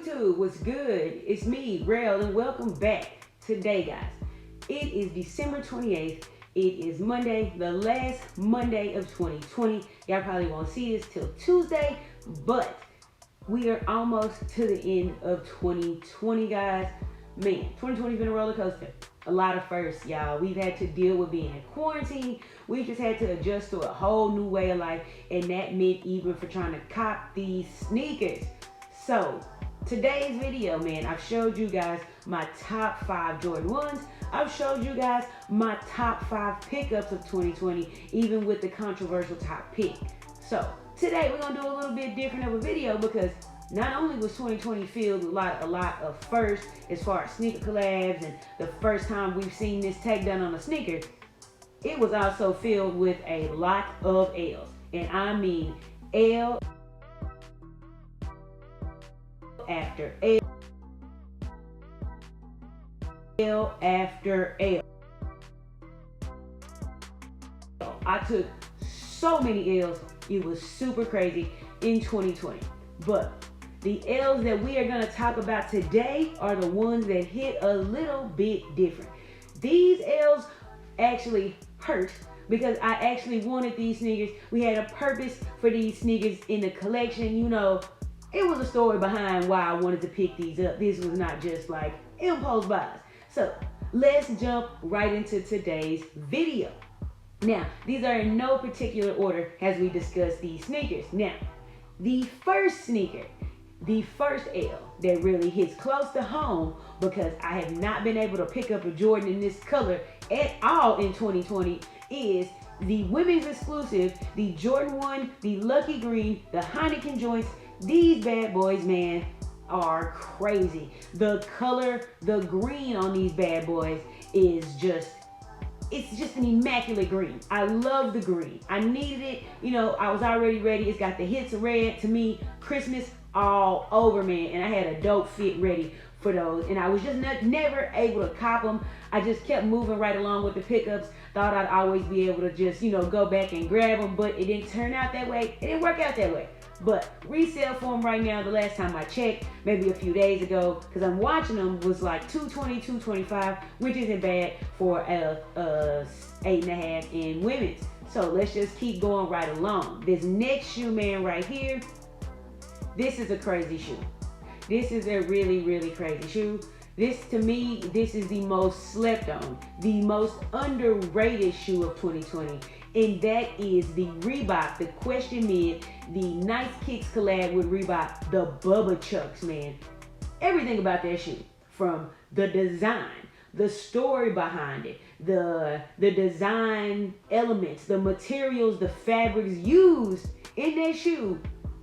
YouTube, what's good? It's me, Rel, and welcome back. Today, guys, it is December 28th. It is Monday, the last Monday of 2020. Y'all probably won't see this till Tuesday, but we are almost to the end of 2020, guys. Man, 2020's been a roller coaster. A lot of firsts, y'all. We've had to deal with being in quarantine. We just had to adjust to a whole new way of life, and that meant even for trying to cop these sneakers. So, today's video, man, I've showed you guys my top 5 Jordan 1s. I've showed you guys my top 5 pickups of 2020, even with the controversial top pick. So, today we're gonna do a little bit different of a video because not only was 2020 filled with a lot of firsts as far as sneaker collabs and the first time we've seen this take done on a sneaker, it was also filled with a lot of L's. And I mean L after L after L. I took so many L's, it was super crazy in 2020. But the L's that we are going to talk about today are the ones that hit a little bit different. These L's actually hurt because I actually wanted these sneakers. We had a purpose for these sneakers in the collection. You know, it was a story behind why I wanted to pick these up. This was not just like impulse buys. So let's jump right into today's video. Now, these are in no particular order as we discuss these sneakers. Now, the first sneaker, the first L that really hits close to home because I have not been able to pick up a Jordan in this color at all in 2020 is the women's exclusive, the Jordan 1, the Lucky Green, the Heineken joints. These bad boys, man, are crazy. The color, the green on these bad boys is just, it's just an immaculate green. I love the green. I needed it. You know, I was already ready. It's got the hits of red. To me, Christmas all over, man. And I had a dope fit ready for those. And I was just never able to cop them. I just kept moving right along with the pickups. Thought I'd always be able to just, you know, go back and grab them. But it didn't turn out that way. It didn't work out that way. But resale for them right now, the last time I checked, maybe a few days ago, because I'm watching them, was like $220, $225, which isn't bad for a 8.5 in women's. So let's just keep going right along. This next shoe, man, right here, this is a crazy shoe. This is a really, really crazy shoe. This, to me, this is the most slept on, the most underrated shoe of 2020. And that is the Reebok, the Question Mid, the Nice Kicks collab with Reebok, the Bubba Chucks, man. Everything about that shoe, from the design, the story behind it, the design elements, the materials, the fabrics used in that shoe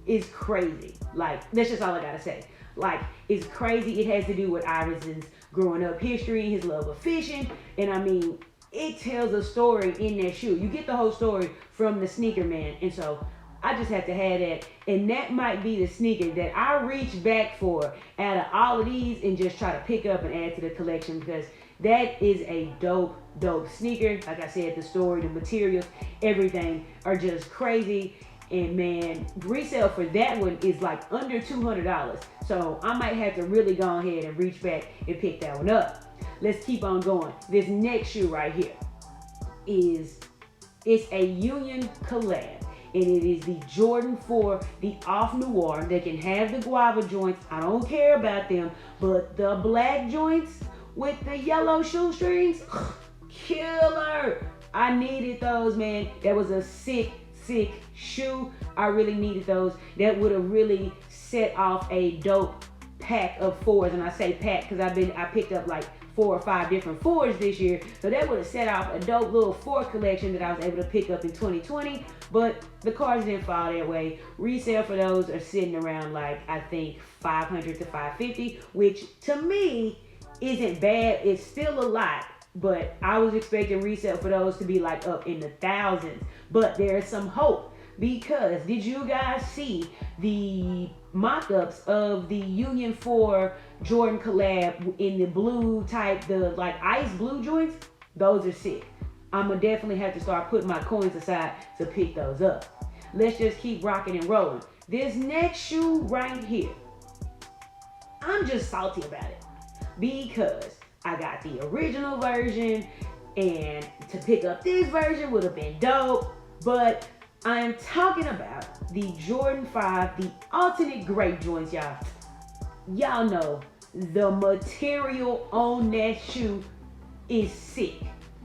is crazy. Like, that's just all I gotta say. Like, it's crazy. It has to do with Iverson's growing up history, his love of fishing, and I mean, it tells a story in that shoe. You get the whole story from the sneaker, man. And so I just have to have that. And that might be the sneaker that I reach back for out of all of these and just try to pick up and add to the collection because that is a dope, dope sneaker. Like I said, the story, the materials, everything are just crazy. And man, resale for that one is like under $200. So I might have to really go ahead and reach back and pick that one up. Let's keep on going. This next shoe right here it's a Union collab. And it is the Jordan 4, the Off Noir. They can have the guava joints. I don't care about them. But the black joints with the yellow shoestrings, killer. I needed those, man. That was a sick shoe. I really needed those. That would have really set off a dope pack of 4s. And I say pack because I picked up like 4 or 5 different 4s this year. So that would have set off a dope little 4 collection that I was able to pick up in 2020. But the cards didn't fall that way. Resale for those are sitting around like, I think, $500 to $550, which to me isn't bad. It's still a lot. But I was expecting resale for those to be like up in the thousands. But there's some hope. Because did you guys see the mock-ups of the Union 4 Jordan collab in the blue type, the like ice blue joints? Those are sick. I'm gonna definitely have to start putting my coins aside to pick those up. Let's just keep rocking and rolling. This next shoe right here I'm just salty about it because I got the original version, and to pick up this version would have been dope. But I am talking about the Jordan 5, the alternate grape joints, y'all. Y'all know the material on that shoe is sick.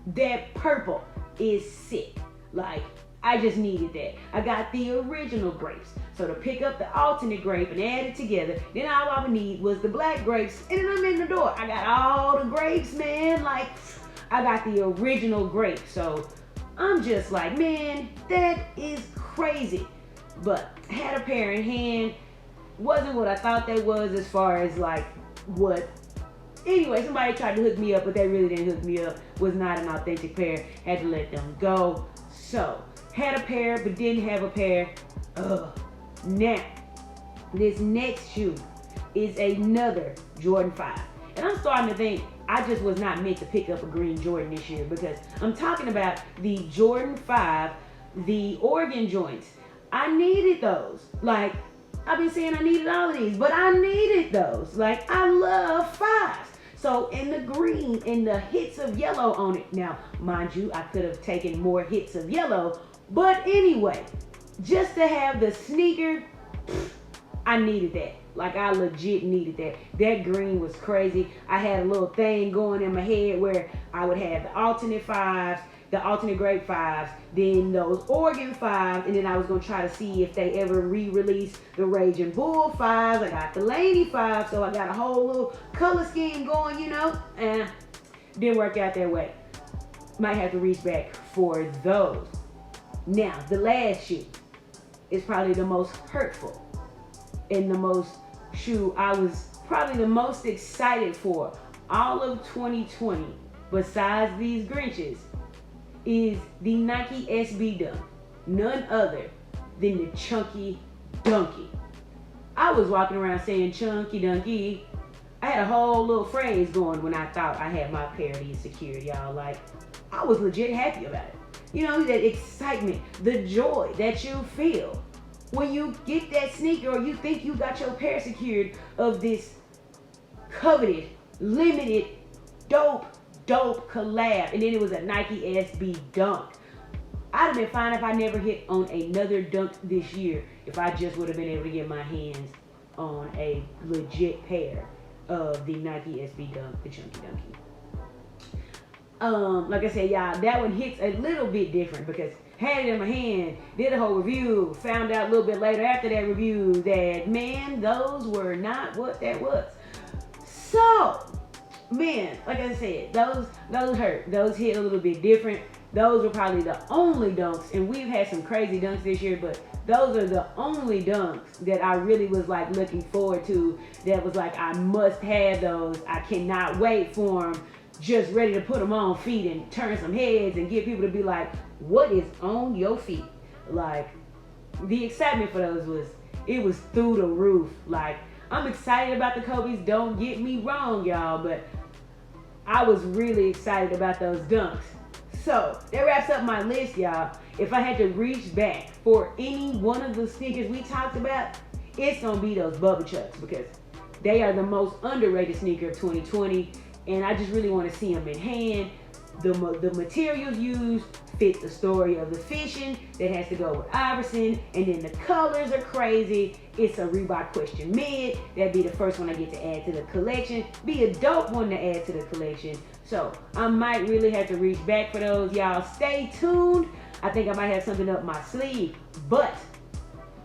That purple is sick. Like, I just needed that. I got the original grapes. So to pick up the alternate grape and add it together, then all I would need was the black grapes, and then I'm in the door. I got all the grapes, man. Like, I got the original grape. So I'm just like, man, that is crazy. But I had a pair in hand. Wasn't what I thought they was as far as like what. Anyway, somebody tried to hook me up, but they really didn't hook me up. Was not an authentic pair. Had to let them go. So had a pair, but didn't have a pair. Now, this next shoe is another Jordan 5. And I'm starting to think I just was not meant to pick up a green Jordan this year, because I'm talking about the Jordan 5, the Oregon joints. I needed those. Like, I've been saying I needed all of these, but I needed those. Like, I love 5s. So in the green and the hits of yellow on it. Now, mind you, I could have taken more hits of yellow, but anyway, just to have the sneaker, I needed that. Like, I legit needed that. That green was crazy. I had a little thing going in my head where I would have the alternate 5s, the alternate grape 5s, then those Oregon 5s, and then I was going to try to see if they ever re-release the Raging Bull 5s. I got the Lady 5, so I got a whole little color scheme going, you know, and didn't work out that way. Might have to reach back for those. Now, the last shoe is probably the most hurtful and the most shoe I was probably the most excited for all of 2020, besides these Grinches, is the Nike SB Dunk. None other than the Chunky Dunky. I was walking around saying Chunky Dunky. I had a whole little phrase going when I thought I had my pair of these secured, y'all. Like, I was legit happy about it. You know, that excitement, the joy that you feel when you get that sneaker, or you think you got your pair secured of this coveted, limited, dope collab, and then it was a Nike SB Dunk. I'd have been fine if I never hit on another dunk this year, if I just would have been able to get my hands on a legit pair of the Nike SB Dunk, the Chunky Dunky. Like I said, y'all, that one hits a little bit different because had it in my hand, did a whole review, found out a little bit later after that review that, man, those were not what that was. So, man, like I said, those hurt. Those hit a little bit different. Those were probably the only dunks, and we've had some crazy dunks this year, but those are the only dunks that I really was like looking forward to, that was like, I must have those. I cannot wait for them. Just ready to put them on feet and turn some heads and get people to be like, what is on your feet? Like, the excitement for those was through the roof. Like, I'm excited about the Kobe's, don't get me wrong, y'all, but I was really excited about those dunks. So that wraps up my list, y'all. If I had to reach back for any one of the sneakers we talked about, it's gonna be those Bubba Chucks, because they are the most underrated sneaker of 2020. And I just really want to see them in hand. The materials used fit the story of the fishing that has to go with Iverson. And then the colors are crazy. It's a Reebok Question Mid. That'd be the first one I get to add to the collection. Be a dope one to add to the collection. So I might really have to reach back for those. Y'all stay tuned. I think I might have something up my sleeve. But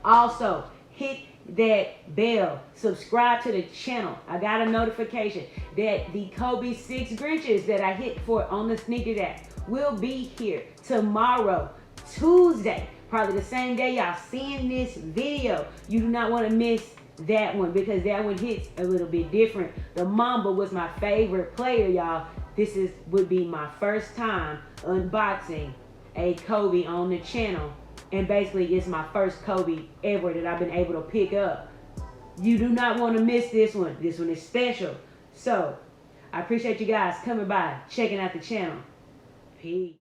also hit that bell, subscribe to the channel. I got a notification that the Kobe 6 Grinches that I hit for on the sneakers app will be here tomorrow, Tuesday, probably the same day y'all seeing this video. You do not want to miss that one, because that one hits a little bit different. The Mamba was my favorite player, y'all. This would be my first time unboxing a Kobe on the channel. And basically, it's my first Kobe ever that I've been able to pick up. You do not want to miss this one. This one is special. So, I appreciate you guys coming by, checking out the channel. Peace.